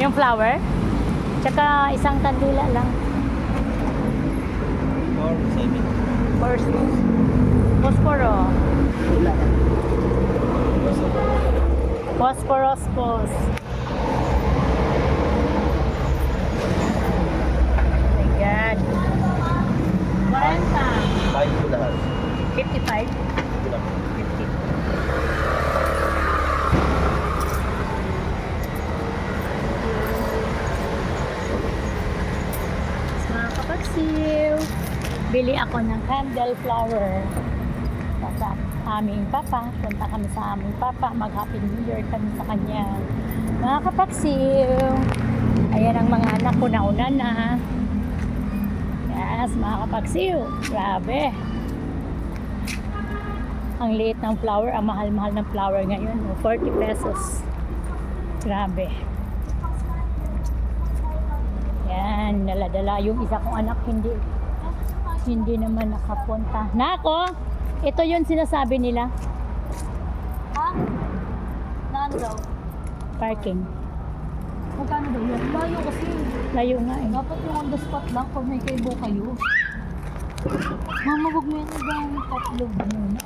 yung flower? Tsaka isang kandila lang. Or 7. Or posporo. Posporospos. Oh my God. 40. 5 po lahat. 55. Kulang. 50. Mga kapagsiw, bili ako ng candle flower sa aming papa. Punta kami sa aming papa, mag Happy New Year kami sa kanya. Mga kapagsiw, ayan ang mga anak ko, nauna na. Yes, mga kapagsiw, grabe. Ang liit ng flower, ang mahal-mahal ng flower ngayon, 40 pesos. Grabe. Yan, naladala yung isa kong anak, hindi naman nakapunta. Nako, ito yun sinasabi nila. Ha? Naan daw? Parking. Magkano daw yun? Layo kasi. Layo nga eh. Dapat yung on the spot lang pag may kaibo kayo. Mama, huwag mo yan ibang tatlo muna.